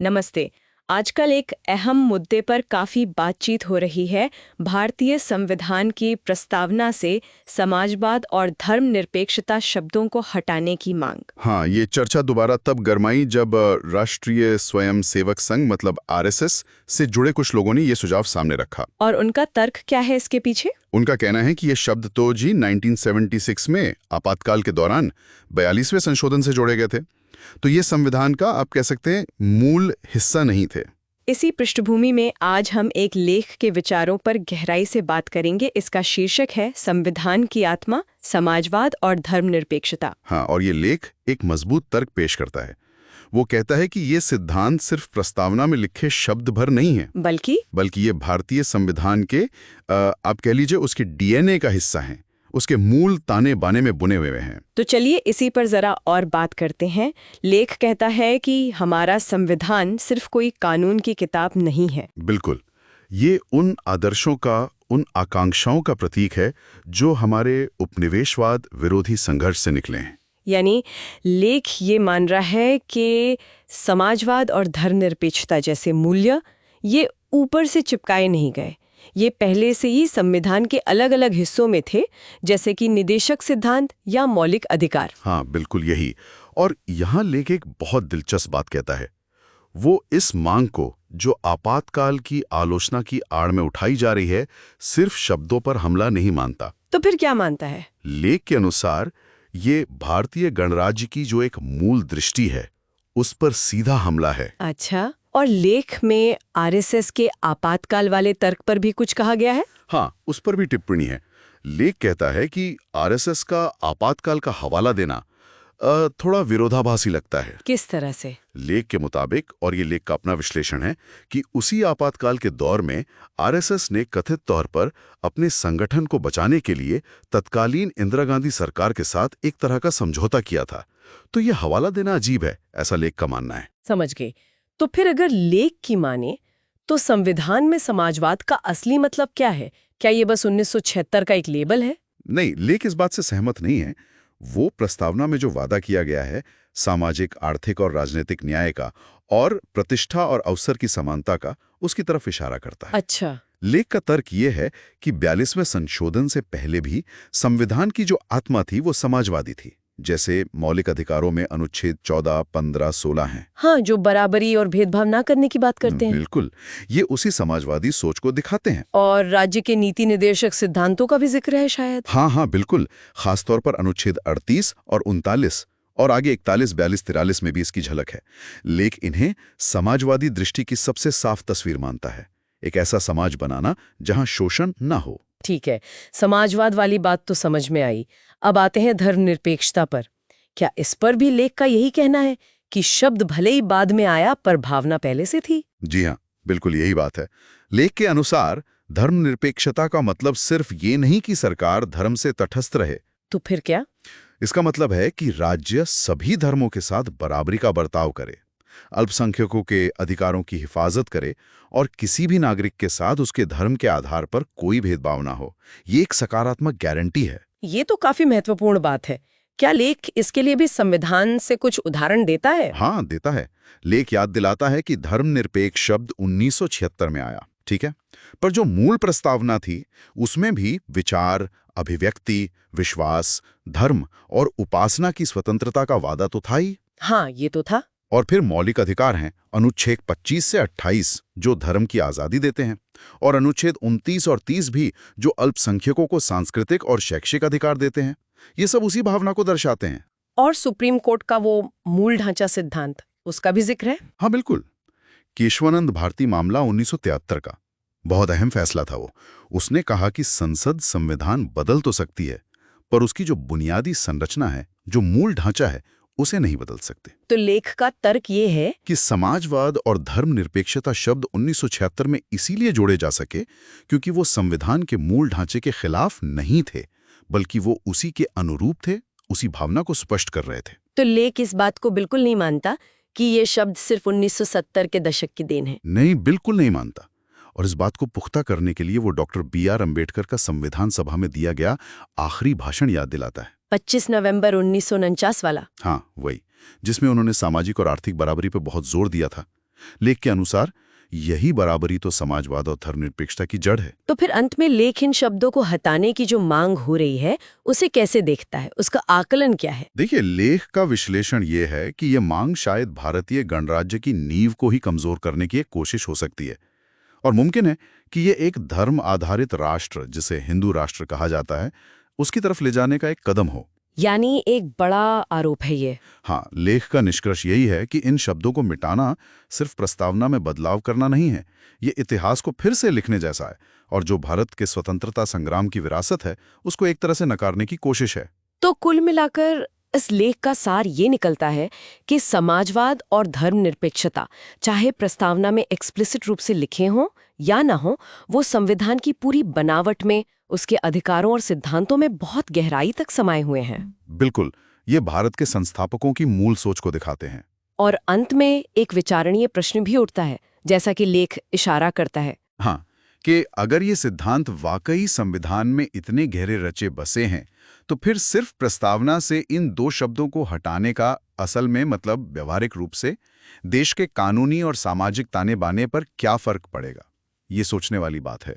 नमस्ते। आजकल एक अहम मुद्दे पर काफी बातचीत हो रही है। भारतीय संविधान की प्रस्तावना से समाजवाद और धर्मनिरपेक्षता शब्दों को हटाने की मांग। हाँ, ये चर्चा दोबारा तब गरमाई जब राष्ट्रीय स्वयंसेवक संघ मतलब आरएसएस से जुड़े कुछ लोगों ने ये सुझाव सामने रखा। और उनका तर्क क्या है इसके पीछे? उनका कहना है कि ये शब्द तो जी 1976 में आपातकाल के दौरान 42वें संशोधन से जोड़े गए थे, तो ये संविधान का आप कह सकते हैं मूल हिस्सा नहीं थे। इसी पृष्ठभूमि में आज हम एक लेख के विचारों पर गहराई से बात करेंगे। इसका शीर्षक है संविधान की आत्मा, समाजवाद और धर्मनिरपेक्षता। हाँ, और ये लेख एक मजबूत तर्क पेश करता है। वो कहता है कि ये सिद्धांत सिर्फ प्रस्तावना में लिखे शब्द भर नहीं है, बल्कि ये भारतीय संविधान के आप कह लीजिए उसके डीएनए का हिस्सा है, उसके मूल ताने बाने में बुने हुए हैं। तो चलिए इसी पर जरा और बात करते हैं। लेख कहता है कि हमारा संविधान सिर्फ कोई कानून की किताब नहीं है। बिल्कुल, ये उन आदर्शों का, उन आकांक्षाओं का प्रतीक है जो हमारे उपनिवेशवाद विरोधी संघर्ष से निकले हैं। यानी लेख ये मान रहा है कि समाजवाद और धर्मनिरपेक्षता जैसे मूल्य ये ऊपर से चिपकाए नहीं गए, ये पहले से ही संविधान के अलग अलग हिस्सों में थे, जैसे कि निदेशक सिद्धांत या मौलिक अधिकार। हाँ, बिल्कुल यही। और यहाँ लेख एक बहुत दिलचस्प बात कहता है। वो इस मांग को जो आपातकाल की आलोचना की आड़ में उठाई जा रही है, सिर्फ शब्दों पर हमला नहीं मानता। तो फिर क्या मानता है? लेख के अनुसार ये भारतीय गणराज्य की जो एक मूल दृष्टि है, उस पर सीधा हमला है। अच्छा, और लेख में आरएसएस के आपातकाल वाले तर्क पर भी कुछ कहा गया है? हाँ, उस पर भी टिप्पणी है। लेख कहता है कि आरएसएस का आपातकाल का हवाला देना थोड़ा विरोधाभासी लगता है। किस तरह से? लेख के मुताबिक, और ये लेख का अपना विश्लेषण है, कि उसी आपातकाल के दौर में आरएसएस ने कथित तौर पर अपने संगठन को बचाने के लिए तत्कालीन इंदिरा गांधी सरकार के साथ एक तरह का समझौता किया था। तो ये हवाला देना अजीब है, ऐसा लेख का मानना है। समझ गई। तो फिर अगर लेख की माने तो संविधान में समाजवाद का असली मतलब क्या है? क्या ये बस 1976 का एक लेबल है? नहीं, लेख इस बात से सहमत नहीं है। वो प्रस्तावना में जो वादा किया गया है सामाजिक, आर्थिक और राजनीतिक न्याय का और प्रतिष्ठा और अवसर की समानता का, उसकी तरफ इशारा करता है। अच्छा। लेख का तर्क ये है कि 42वें संशोधन से पहले भी संविधान की जो आत्मा थी वो समाजवादी थी, जैसे मौलिक अधिकारों में अनुच्छेद 14, 15, 16 हैं। हाँ, जो बराबरी और भेदभाव ना करने की बात करते हैं। बिल्कुल, ये उसी समाजवादी सोच को दिखाते हैं। और राज्य के नीति निर्देशक सिद्धांतों का भी जिक्र है शायद। हाँ, बिल्कुल। खासतौर पर अनुच्छेद 38 और 39 और आगे 41, 42, 43 में भी इसकी झलक है। लेख इन्हें समाजवादी दृष्टि की सबसे साफ तस्वीर मानता है, एक ऐसा समाज बनाना जहां शोषण न हो। ठीक है, समाजवाद वाली बात तो समझ में आई। अब आते हैं धर्मनिरपेक्षता पर। क्या इस पर भी लेख का यही कहना है कि शब्द भले ही बाद में आया पर भावना पहले से थी? जी हाँ, बिल्कुल यही बात है। लेख के अनुसार धर्मनिरपेक्षता का मतलब सिर्फ ये नहीं कि सरकार धर्म से तटस्थ रहे। तो फिर क्या? इसका मतलब है कि राज्य सभी धर्मों के साथ बराबरी का बर्ताव करे, अल्पसंख्यकों के अधिकारों की हिफाजत करे और किसी भी नागरिक के साथ उसके धर्म के आधार पर कोई भेदभाव ना हो। ये एक सकारात्मक गारंटी है। ये तो काफी महत्वपूर्ण बात है। क्या लेख इसके लिए भी संविधान से कुछ उदाहरण देता है? हाँ, देता है। लेख याद दिलाता है कि धर्मनिरपेक्ष शब्द 1976 में आया, ठीक है, पर जो मूल प्रस्तावना थी उसमें भी विचार, अभिव्यक्ति, विश्वास, धर्म और उपासना की स्वतंत्रता का वादा तो था ही। हाँ, ये तो था। और फिर मौलिक अधिकार हैं अनुच्छेद 25 से 28 जो धर्म की आज़ादी देते हैं, और अनुच्छेद 29 और 30 भी जो अल्पसंख्यकों को सांस्कृतिक और शैक्षिक अधिकार देते हैं। ये सब उसी भावना को दर्शाते हैं। और सुप्रीम कोर्ट का वो मूल ढांचा सिद्धांत, उसका भी जिक्र है? हाँ, बिल्कुल। केशवानंद भारती मामला 1973 का बहुत अहम फैसला था वो। उसने कहा कि संसद संविधान बदल तो सकती है, पर उसकी जो बुनियादी संरचना है, जो मूल ढांचा है, उसे नहीं बदल सकते। तो लेख का तर्क ये है कि समाजवाद और धर्मनिरपेक्षता शब्द 1976 में इसीलिए जोड़े जा सके क्योंकि वो संविधान के मूल ढांचे के खिलाफ नहीं थे, बल्कि वो उसी के अनुरूप थे, उसी भावना को स्पष्ट कर रहे थे। तो लेख इस बात को बिल्कुल नहीं मानता कि ये शब्द सिर्फ 1970 के दशक की देन है? नहीं, बिल्कुल नहीं मानता। और इस बात को पुख्ता करने के लिए वो डॉक्टर B.R. अम्बेडकर का संविधान सभा में दिया गया आखिरी भाषण याद दिलाता है। 25 नवंबर 1949 वाला? हाँ, वही, जिसमें उन्होंने सामाजिक और आर्थिक बराबरी पर बहुत जोर दिया था। लेख के अनुसार यही बराबरी तो समाजवाद और धर्मनिरपेक्षता की जड़ है। तो फिर अंत में लेख इन शब्दों को हटाने की जो मांग हो रही है उसे कैसे देखता है, उसका आकलन क्या है? देखिए, लेख का विश्लेषण ये है कि यह मांग शायद भारतीय गणराज्य की नींव को ही कमजोर करने की एक कोशिश हो सकती है, और मुमकिन है कि ये एक धर्म आधारित राष्ट्र, जिसे हिंदू राष्ट्र कहा जाता है, उसकी तरफ ले जाने का एक कदम हो। यानी एक बड़ा आरोप है ये। हाँ, लेख का निष्कर्ष यही है कि इन शब्दों को मिटाना सिर्फ प्रस्तावना में बदलाव करना नहीं है, ये इतिहास को फिर से लिखने जैसा है, और जो भारत के स्वतंत्रता संग्राम की विरासत है उसको एक तरह से नकारने की कोशिश है। तो कुल मिलाकर इस लेख का सार ये निकलता है कि समाजवाद और धर्मनिरपेक्षता, चाहे प्रस्तावना में एक्सप्लिसिट रूप से लिखे हों या ना हो, वो संविधान की पूरी बनावट में, उसके अधिकारों और सिद्धांतों में बहुत गहराई तक समाये हुए हैं। बिल्कुल, ये भारत के संस्थापकों की मूल सोच को दिखाते हैं। और अंत में एक विचारणीय प्रश्न भी उठता है, जैसा कि लेख इशारा करता है। हाँ, कि अगर ये सिद्धांत वाकई संविधान में इतने गहरे रचे बसे हैं, तो फिर सिर्फ प्रस्तावना से इन दो शब्दों को हटाने का असल में मतलब व्यवहारिक रूप से देश के कानूनी और सामाजिक ताने बाने पर क्या फर्क पड़ेगा, ये सोचने वाली बात है।